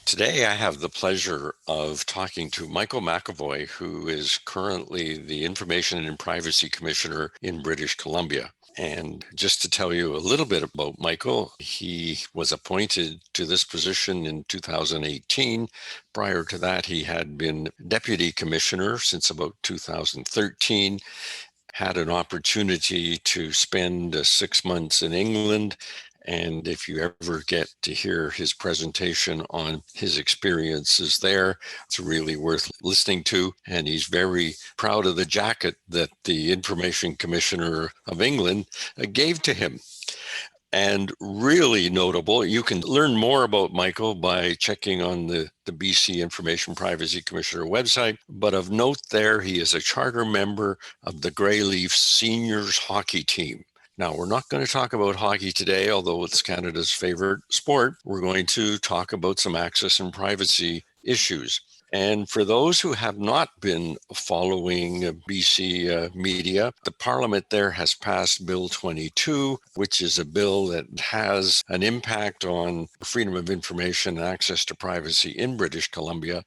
Today, I have the pleasure of talking to Michael McEvoy, who is currently the Information and Privacy Commissioner in British Columbia. And just to tell you a little bit about Michael, he was appointed to this position in 2018. Prior to that, he had been Deputy Commissioner since about 2013, had an opportunity to spend 6 months in England. And if you ever get to hear his presentation on his experiences there, it's really worth listening to. And he's very proud of the jacket that the Information Commissioner of England gave to him. And really notable, you can learn more about Michael by checking on the BC Information Privacy Commissioner website. But of note there, he is a charter member of the Greyleaf Seniors hockey team. Now, we're not going to talk about hockey today, although it's Canada's favorite sport. We're going to talk about some access and privacy issues. And for those who have not been following BC media, the Parliament there has passed Bill 22, which is a bill that has an impact on freedom of information and access to privacy in British Columbia.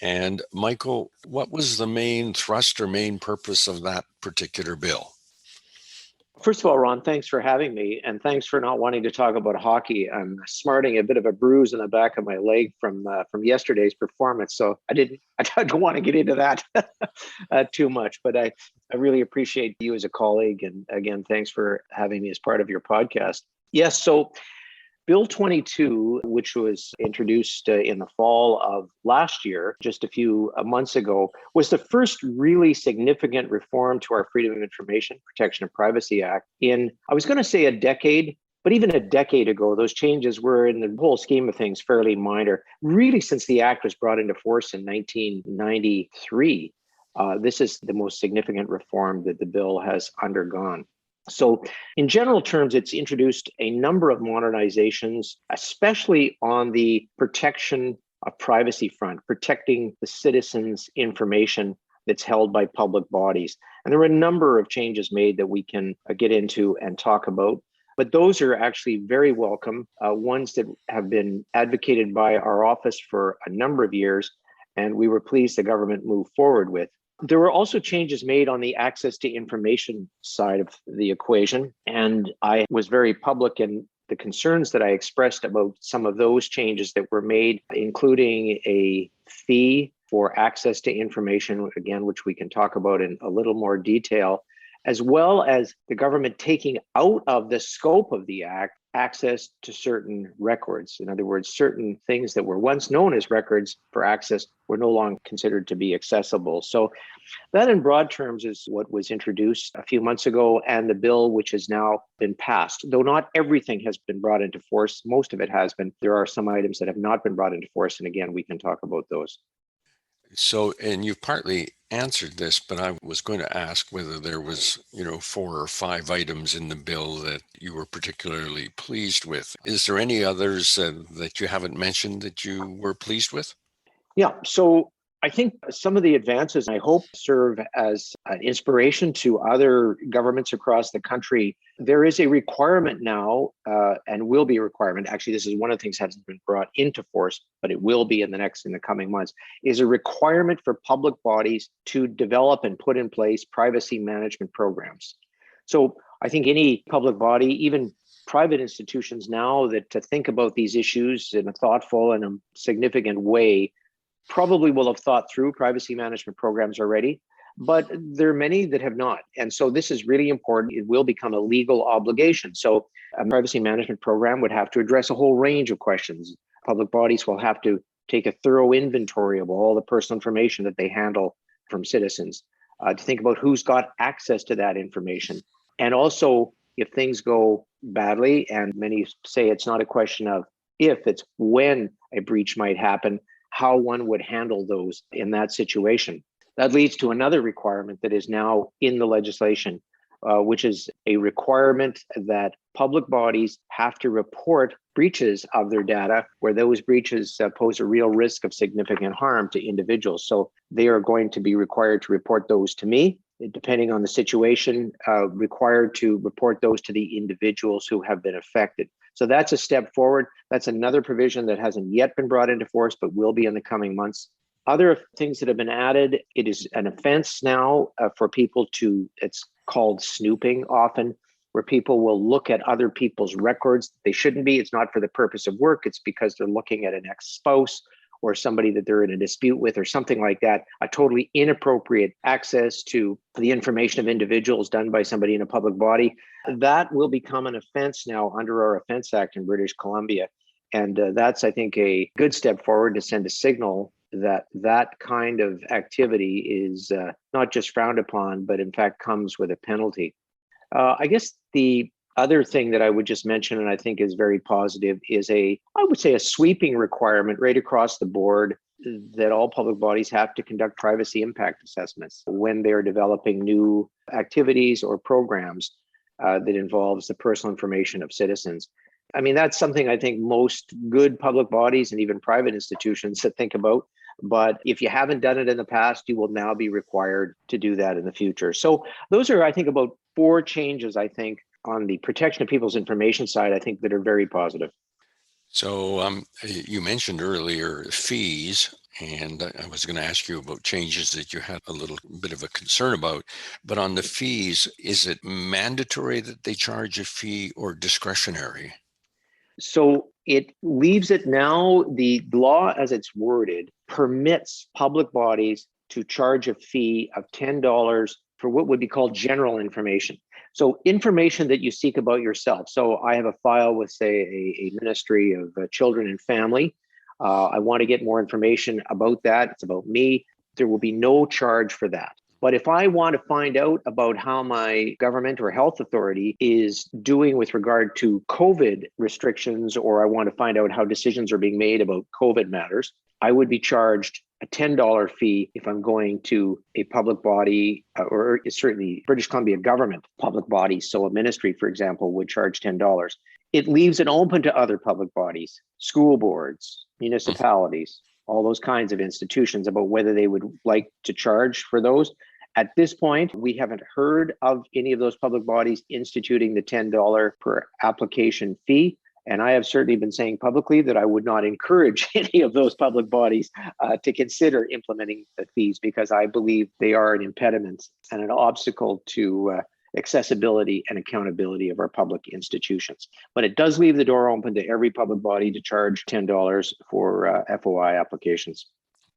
And Michael, what was the main thrust or main purpose of that particular bill? First of all, Ron, thanks for having me, and thanks for not wanting to talk about hockey. I'm smarting a bit of a bruise in the back of my leg from yesterday's performance, so I don't want to get into that too much. But I really appreciate you as a colleague, and again, thanks for having me as part of your podcast. Yes, so Bill 22, which was introduced in the fall of last year, just a few months ago, was the first really significant reform to our Freedom of Information, Protection of Privacy Act in, I was going to say a decade, but even a decade ago, those changes were, in the whole scheme of things, fairly minor. Really, since the act was brought into force in 1993, this is the most significant reform that the bill has undergone. So in general terms, it's introduced a number of modernizations, especially on the protection of privacy front, protecting the citizens' information that's held by public bodies. And there were a number of changes made that we can get into and talk about. But those are actually very welcome, ones that have been advocated by our office for a number of years, and we were pleased the government moved forward with. There were also changes made on the access to information side of the equation, and I was very public in the concerns that I expressed about some of those changes that were made, including a fee for access to information, again, which we can talk about in a little more detail, as well as the government taking out of the scope of the act access to certain records. In other words, certain things that were once known as records for access were no longer considered to be accessible. So that in broad terms is what was introduced a few months ago, and the bill which has now been passed. Though not everything has been brought into force, most of it has been. There are some items that have not been brought into force, and again, we can talk about those. So, and you've partly answered this, but I was going to ask whether there was, 4 or 5 items in the bill that you were particularly pleased with. Is there any others that you haven't mentioned that you were pleased with? Yeah, so I think some of the advances, I hope, serve as an inspiration to other governments across the country. There is a requirement now, and will be a requirement. Actually, this is one of the things that hasn't been brought into force, but it will be in the coming months, is a requirement for public bodies to develop and put in place privacy management programs. So I think any public body, even private institutions now, that to think about these issues in a thoughtful and a significant way, probably will have thought through privacy management programs already, but there are many that have not. And so this is really important. It will become a legal obligation. So a privacy management program would have to address a whole range of questions. Public bodies will have to take a thorough inventory of all the personal information that they handle from citizens, to think about who's got access to that information. And also, if things go badly, and many say it's not a question of if, it's when a breach might happen, how one would handle those in that situation. That leads to another requirement that is now in the legislation, which is a requirement that public bodies have to report breaches of their data where those breaches pose a real risk of significant harm to individuals. So they are going to be required to report those to me depending on the situation, required to report those to the individuals who have been affected. So that's a step forward. That's another provision that hasn't yet been brought into force, but will be in the coming months. Other things that have been added, it is an offense now for people to, it's called snooping often, where people will look at other people's records. They shouldn't be. It's not for the purpose of work. It's because they're looking at an ex-spouse or somebody that they're in a dispute with or something like that. A totally inappropriate access to the information of individuals done by somebody in a public body. That will become an offense now under our Offence Act in British Columbia. And that's, I think, a good step forward to send a signal that that kind of activity is not just frowned upon, but in fact comes with a penalty. I guess the other thing that I would just mention, and I think is very positive, is I would say a sweeping requirement right across the board that all public bodies have to conduct privacy impact assessments when they're developing new activities or programs that involves the personal information of citizens. I mean, that's something I think most good public bodies and even private institutions that think about. But if you haven't done it in the past, you will now be required to do that in the future. So those are, I think, about 4 changes, I think, on the protection of people's information side, I think, that are very positive. So you mentioned earlier fees, and I was going to ask you about changes that you had a little bit of a concern about. But on the fees, is it mandatory that they charge a fee or discretionary? So it leaves it now, the law as it's worded permits public bodies to charge a fee of $10 for what would be called general information. So information that you seek about yourself. So I have a file with, say, a Ministry of Children and Family. I want to get more information about that. It's about me. There will be no charge for that. But if I want to find out about how my government or health authority is doing with regard to COVID restrictions, or I want to find out how decisions are being made about COVID matters, I would be charged a $10 fee if I'm going to a public body, or certainly British Columbia government public body. So a ministry, for example, would charge $10. It leaves it open to other public bodies, school boards, municipalities, all those kinds of institutions about whether they would like to charge for those. At this point, we haven't heard of any of those public bodies instituting the $10 per application fee. And I have certainly been saying publicly that I would not encourage any of those public bodies to consider implementing the fees, because I believe they are an impediment and an obstacle to accessibility and accountability of our public institutions. But it does leave the door open to every public body to charge $10 for FOI applications.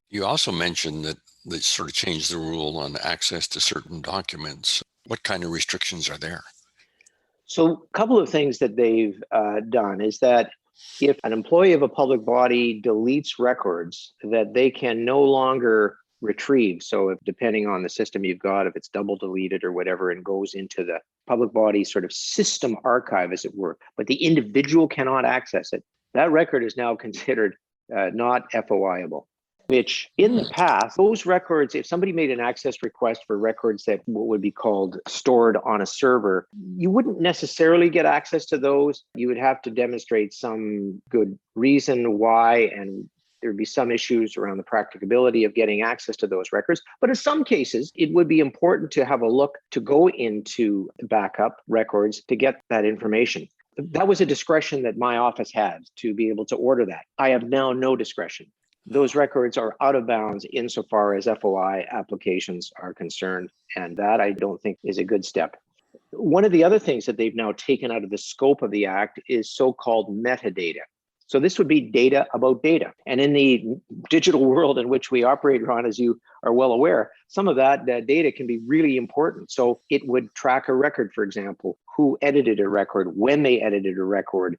You also mentioned that they sort of changed the rule on access to certain documents. What kind of restrictions are there? So a couple of things that they've done is that if an employee of a public body deletes records that they can no longer retrieve, so if, depending on the system you've got, if it's double deleted or whatever, and goes into the public body sort of system archive, as it were, but the individual cannot access it, that record is now considered not FOIable. Which in the past, those records, if somebody made an access request for records that what would be called stored on a server, you wouldn't necessarily get access to those. You would have to demonstrate some good reason why, and there'd be some issues around the practicability of getting access to those records. But in some cases, it would be important to have a look to go into backup records to get that information. That was a discretion that my office had to be able to order that. I have now no discretion. Those records are out of bounds insofar as FOI applications are concerned. And that, I don't think, is a good step. One of the other things that they've now taken out of the scope of the Act is so-called metadata. So this would be data about data. And in the digital world in which we operate, Ron, as you are well aware, some of that data can be really important. So it would track a record, for example, who edited a record, when they edited a record,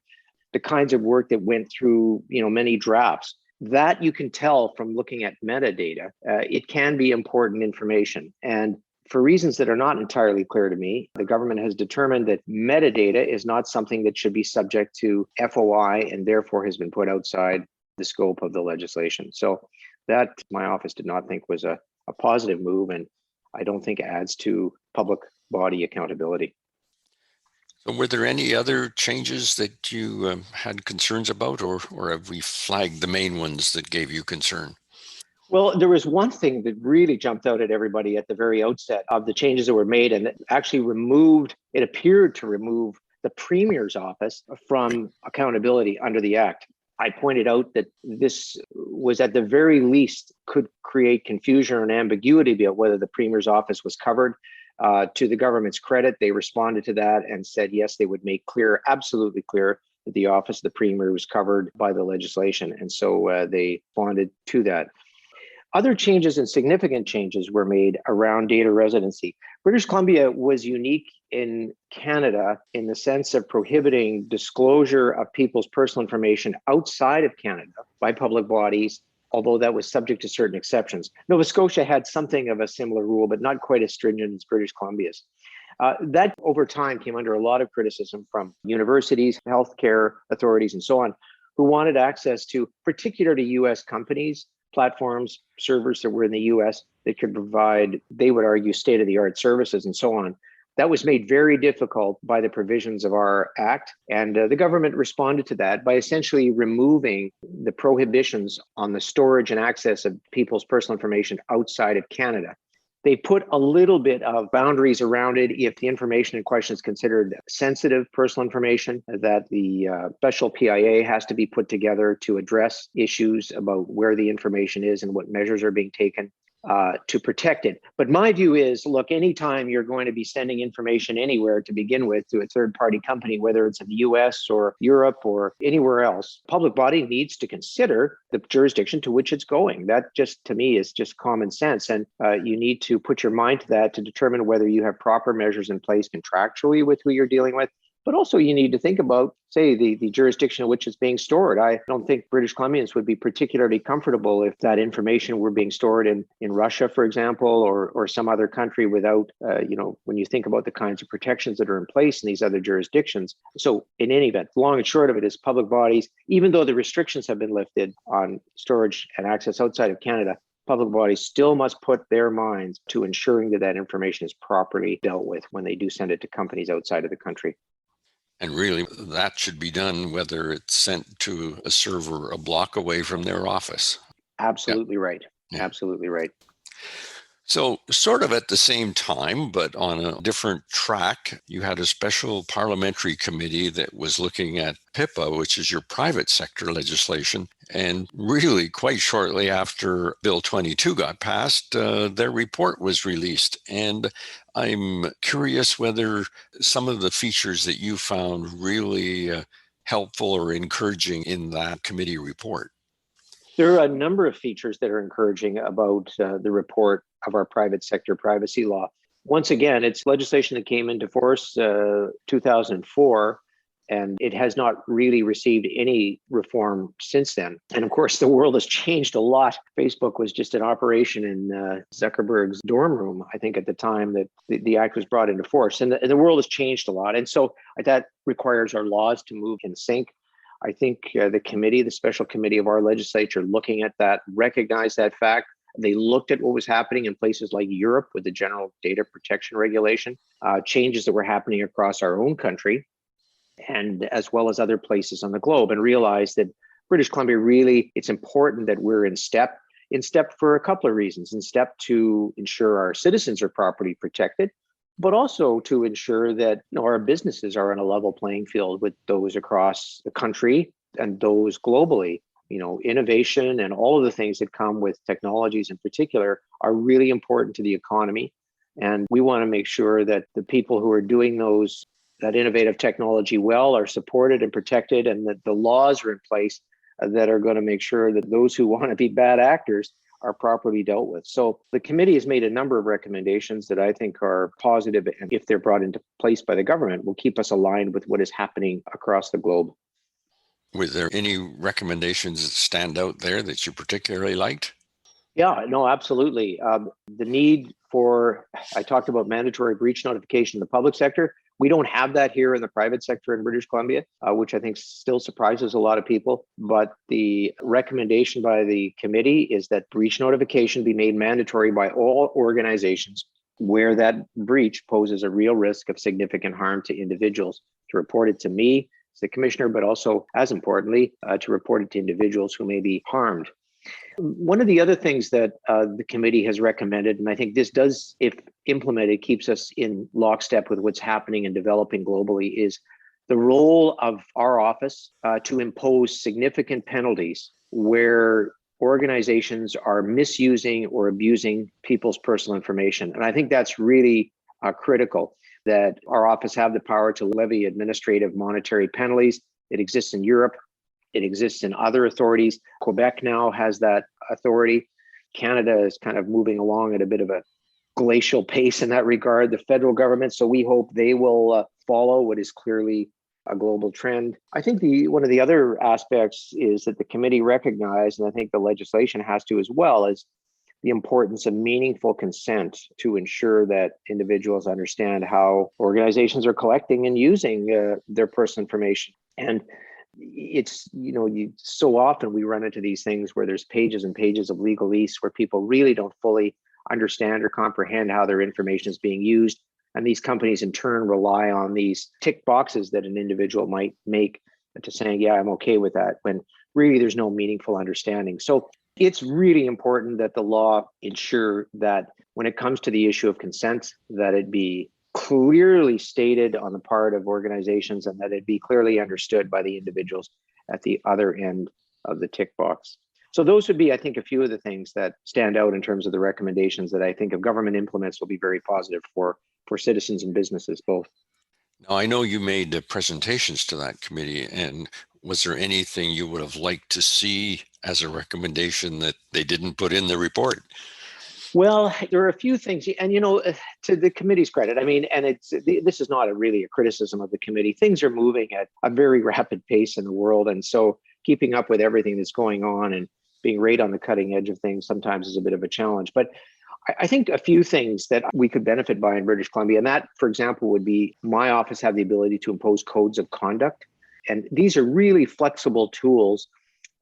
the kinds of work that went through, many drafts. That you can tell from looking at metadata. It can be important information. And for reasons that are not entirely clear to me, the government has determined that metadata is not something that should be subject to FOI, and therefore has been put outside the scope of the legislation. So that, my office did not think was a positive move, and I don't think adds to public body accountability. So were there any other changes that you had concerns about, or have we flagged the main ones that gave you concern? Well, there was one thing that really jumped out at everybody at the very outset of the changes that were made, and it actually it appeared to remove the Premier's office Right. from accountability under the Act. I pointed out that this was at the very least could create confusion and ambiguity about whether the Premier's office was covered. To the government's credit, they responded to that and said, yes, they would make clear, absolutely clear, that the office of the Premier was covered by the legislation. And so they responded to that. Other changes and significant changes were made around data residency. British Columbia was unique in Canada in the sense of prohibiting disclosure of people's personal information outside of Canada by public bodies, although that was subject to certain exceptions. Nova Scotia had something of a similar rule, but not quite as stringent as British Columbia's. That over time came under a lot of criticism from universities, healthcare authorities, and so on, who wanted access to particularly US companies, platforms, servers that were in the US that could provide, they would argue, state of the art services and so on. That was made very difficult by the provisions of our Act. And the government responded to that by essentially removing the prohibitions on the storage and access of people's personal information outside of Canada. They put a little bit of boundaries around it if the information in question is considered sensitive personal information, that the special PIA has to be put together to address issues about where the information is and what measures are being taken to protect it. But my view is, look, anytime you're going to be sending information anywhere to begin with to a third-party company, whether it's in the US or Europe or anywhere else, public body needs to consider the jurisdiction to which it's going. That just, to me, is just common sense. And you need to put your mind to that to determine whether you have proper measures in place contractually with who you're dealing with. But also you need to think about, say, the jurisdiction in which it's being stored. I don't think British Columbians would be particularly comfortable if that information were being stored in Russia, for example, or some other country without, when you think about the kinds of protections that are in place in these other jurisdictions. So in any event, long and short of it is public bodies, even though the restrictions have been lifted on storage and access outside of Canada, public bodies still must put their minds to ensuring that that information is properly dealt with when they do send it to companies outside of the country. And really, that should be done whether it's sent to a server a block away from their office. Absolutely right. Yeah. Absolutely right. So, sort of at the same time, but on a different track, you had a special parliamentary committee that was looking at PIPA, which is your private sector legislation. And really, quite shortly after Bill 22 got passed, their report was released. And I'm curious whether some of the features that you found really helpful or encouraging in that committee report. There are a number of features that are encouraging about the report of our private sector privacy law. Once again, it's legislation that came into force 2004, and it has not really received any reform since then. And of course, the world has changed a lot. Facebook was just an operation in Zuckerberg's dorm room, I think, at the time that the act was brought into force. And the world has changed a lot. And so that requires our laws to move in sync. I think the special committee of our legislature looking at that, recognized that fact. They looked at what was happening in places like Europe with the general data protection regulation, changes that were happening across our own country, and as well as other places on the globe, and realized that British Columbia really, it's important that we're in step for a couple of reasons. In step to ensure our citizens are properly protected, but also to ensure that our businesses are on a level playing field with those across the country and those globally. Innovation and all of the things that come with technologies in particular are really important to the economy. And we want to make sure that the people who are doing that innovative technology well are supported and protected, and that the laws are in place that are going to make sure that those who want to be bad actors are properly dealt with. So the committee has made a number of recommendations that I think are positive, and if they're brought into place by the government, will keep us aligned with what is happening across the globe. Were there any recommendations that stand out there that you particularly liked? Yeah, no, absolutely. The need I talked about mandatory breach notification in the public sector. We don't have that here in the private sector in British Columbia, which I think still surprises a lot of people. But the recommendation by the committee is that breach notification be made mandatory by all organizations where that breach poses a real risk of significant harm to individuals, to report it to me as the commissioner, but also, as importantly, to report it to individuals who may be harmed. One of the other things that the committee has recommended, and I think this does, if implemented, keeps us in lockstep with what's happening and developing globally, is the role of our office to impose significant penalties where organizations are misusing or abusing people's personal information. And I think that's really critical, that our office have the power to levy administrative monetary penalties. It exists in Europe. It exists in other authorities. Quebec now has that authority. Canada is kind of moving along at a bit of a glacial pace in that regard, the federal government. So we hope they will follow what is clearly a global trend. I think one of the other aspects is that the committee recognized, and I think the legislation has to as well, is the importance of meaningful consent to ensure that individuals understand how organizations are collecting and using their personal information. And it's, so often we run into these things where there's pages and pages of legalese where people really don't fully understand or comprehend how their information is being used. And these companies in turn rely on these tick boxes that an individual might make to saying, yeah, I'm okay with that, when really there's no meaningful understanding. So it's really important that the law ensure that when it comes to the issue of consent, that it be clearly stated on the part of organizations and that it be clearly understood by the individuals at the other end of the tick box. So those would be, I think, a few of the things that stand out in terms of the recommendations that I think if government implements will be very positive for citizens and businesses both. Now, I know you made presentations to that committee, and was there anything you would have liked to see as a recommendation that they didn't put in the report? Well, there are a few things, and to the committee's credit, I mean, and this is not really a criticism of the committee. Things are moving at a very rapid pace in the world, and so keeping up with everything that's going on and being right on the cutting edge of things sometimes is a bit of a challenge. But I think a few things that we could benefit by in British Columbia, and that, for example, would be my office have the ability to impose codes of conduct, and these are really flexible tools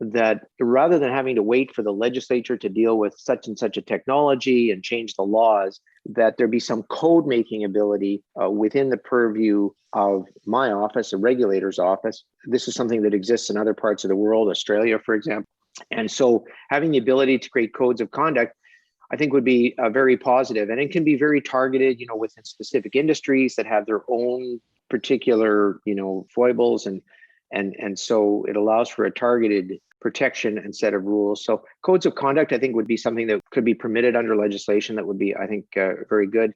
that rather than having to wait for the legislature to deal with such and such a technology and change the laws, that there be some code making ability within the purview of my office, a regulator's office. This is something that exists in other parts of the world, Australia, for example. And so having the ability to create codes of conduct, I think would be very positive. And it can be very targeted, within specific industries that have their own particular, foibles. And so it allows for a targeted protection and set of rules. So codes of conduct, I think, would be something that could be permitted under legislation that would be, I think, very good.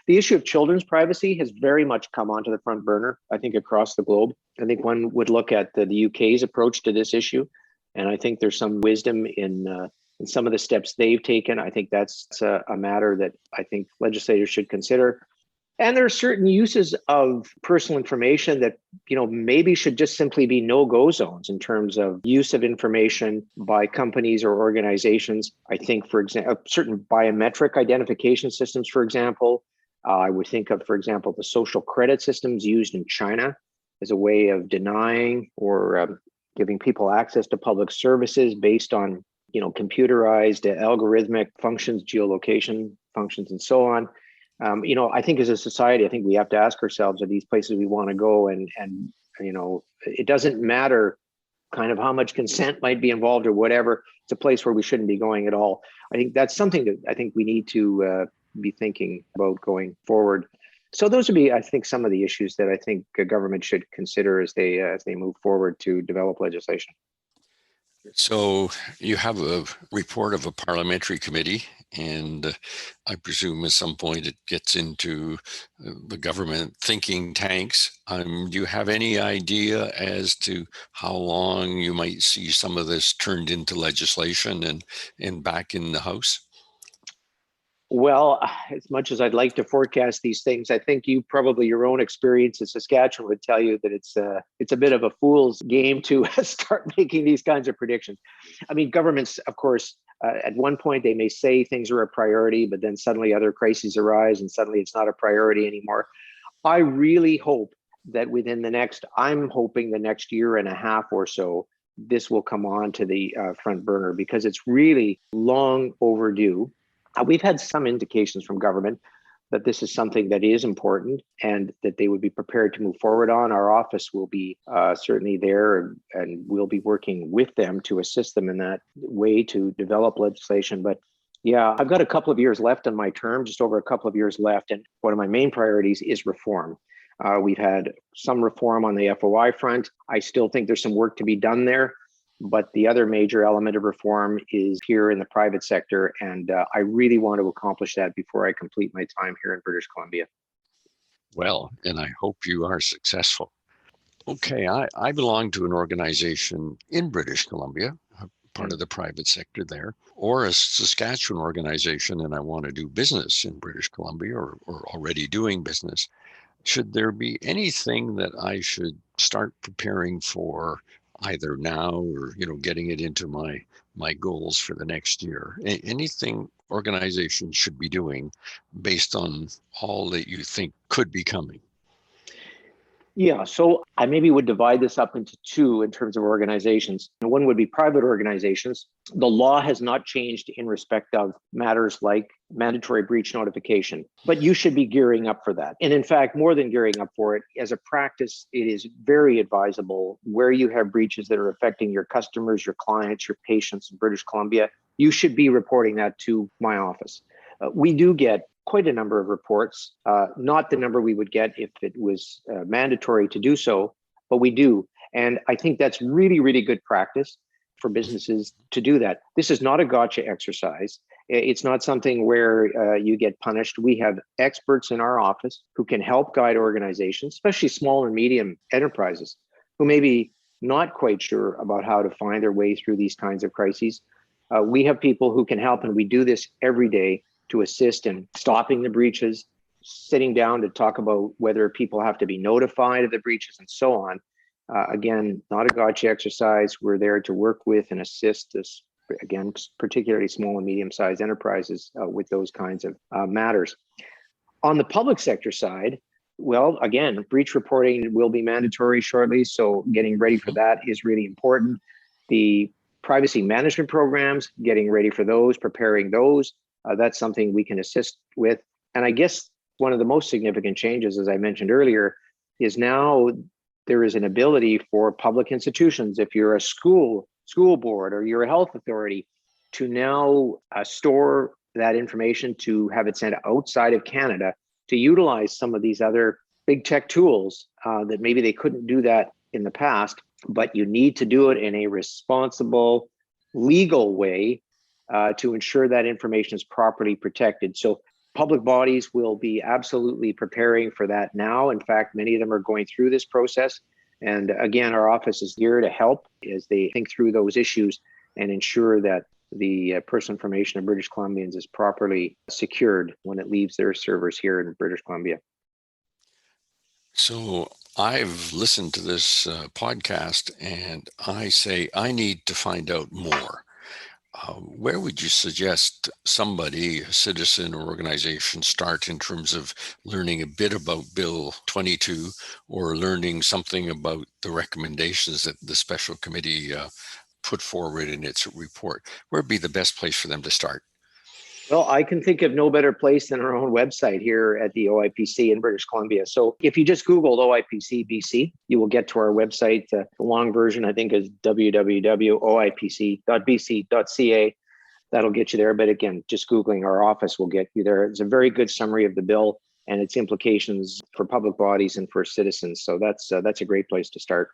The issue of children's privacy has very much come onto the front burner, I think, across the globe. I think one would look at the UK's approach to this issue. And I think there's some wisdom in some of the steps they've taken. I think that's a matter that I think legislators should consider. And there are certain uses of personal information that, maybe should just simply be no-go zones in terms of use of information by companies or organizations. I think, for example, certain biometric identification systems, for example. I would think of, for example, the social credit systems used in China as a way of denying or giving people access to public services based on, computerized algorithmic functions, geolocation functions, and so on. I think as a society, I think we have to ask ourselves, are these places we want to go? And it doesn't matter kind of how much consent might be involved or whatever. It's a place where we shouldn't be going at all. I think that's something that I think we need to be thinking about going forward. So those would be, I think, some of the issues that I think a government should consider as they move forward to develop legislation. So you have a report of a parliamentary committee, and I presume at some point it gets into the government thinking tanks. Do you have any idea as to how long you might see some of this turned into legislation and back in the House? Well, as much as I'd like to forecast these things, I think your own experience in Saskatchewan would tell you that it's a bit of a fool's game to start making these kinds of predictions. I mean, governments, of course, at one point they may say things are a priority, but then suddenly other crises arise and suddenly it's not a priority anymore. I really hope that I'm hoping the next year and a half or so, this will come on to the front burner because it's really long overdue. We've had some indications from government that this is something that is important and that they would be prepared to move forward on. Our office will be certainly there, and we'll be working with them to assist them in that way to develop legislation. But yeah, I've got a couple of years left on my term, just over a couple of years left. And one of my main priorities is reform. We've had some reform on the FOI front. I still think there's some work to be done there. But the other major element of reform is here in the private sector. And I really want to accomplish that before I complete my time here in British Columbia. Well, and I hope you are successful. Okay, I belong to an organization in British Columbia, part of the private sector there, or a Saskatchewan organization, and I want to do business in British Columbia or already doing business. Should there be anything that I should start preparing for either now or, getting it into my goals for the next year? Anything organizations should be doing based on all that you think could be coming? Yeah, so I maybe would divide this up into two in terms of organizations. One would be private organizations. The law has not changed in respect of matters like mandatory breach notification, but you should be gearing up for that. And in fact, more than gearing up for it, as a practice, it is very advisable where you have breaches that are affecting your customers, your clients, your patients in British Columbia, you should be reporting that to my office. We do get quite a number of reports, not the number we would get if it was mandatory to do so, but we do. And I think that's really, really good practice for businesses to do that. This is not a gotcha exercise. It's not something where you get punished. We have experts in our office who can help guide organizations, especially small and medium enterprises, who may be not quite sure about how to find their way through these kinds of crises. We have people who can help, and we do this every day to assist in stopping the breaches, sitting down to talk about whether people have to be notified of the breaches and so on. Again, not a gotcha exercise. We're there to work with and assist this, again, particularly small and medium-sized enterprises with those kinds of matters. On the public sector side, well, again, breach reporting will be mandatory shortly, so getting ready for that is really important. The privacy management programs, getting ready for those, preparing those, that's something we can assist with. And I guess one of the most significant changes, as I mentioned earlier, is now there is an ability for public institutions, if you're a school board or you're a health authority, to now store that information, to have it sent outside of Canada, to utilize some of these other big tech tools that maybe they couldn't do that in the past, but you need to do it in a responsible, legal way to ensure that information is properly protected. So public bodies will be absolutely preparing for that now. In fact, many of them are going through this process. And again, our office is here to help as they think through those issues and ensure that the personal information of British Columbians is properly secured when it leaves their servers here in British Columbia. So I've listened to this podcast and I say I need to find out more. Where would you suggest somebody, a citizen or organization, start in terms of learning a bit about Bill 22 or learning something about the recommendations that the special committee put forward in its report? Where would be the best place for them to start? Well, I can think of no better place than our own website here at the OIPC in British Columbia. So if you just Googled OIPC BC, you will get to our website. The long version, I think, is www.oipc.bc.ca. That'll get you there. But again, just Googling our office will get you there. It's a very good summary of the bill and its implications for public bodies and for citizens. So that's a great place to start.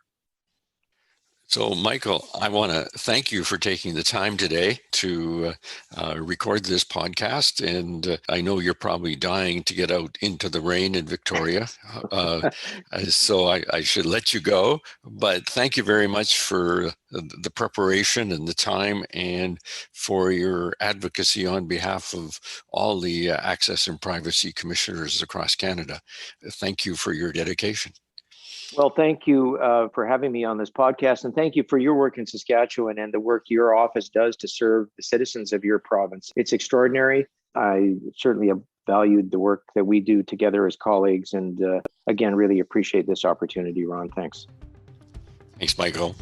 So, Michael, I want to thank you for taking the time today to record this podcast. And I know you're probably dying to get out into the rain in Victoria. So I should let you go. But thank you very much for the preparation and the time and for your advocacy on behalf of all the access and privacy commissioners across Canada. Thank you for your dedication. Well, thank you for having me on this podcast, and thank you for your work in Saskatchewan and the work your office does to serve the citizens of your province. It's extraordinary. I certainly have valued the work that we do together as colleagues, and again, really appreciate this opportunity, Ron. Thanks. Thanks, Michael.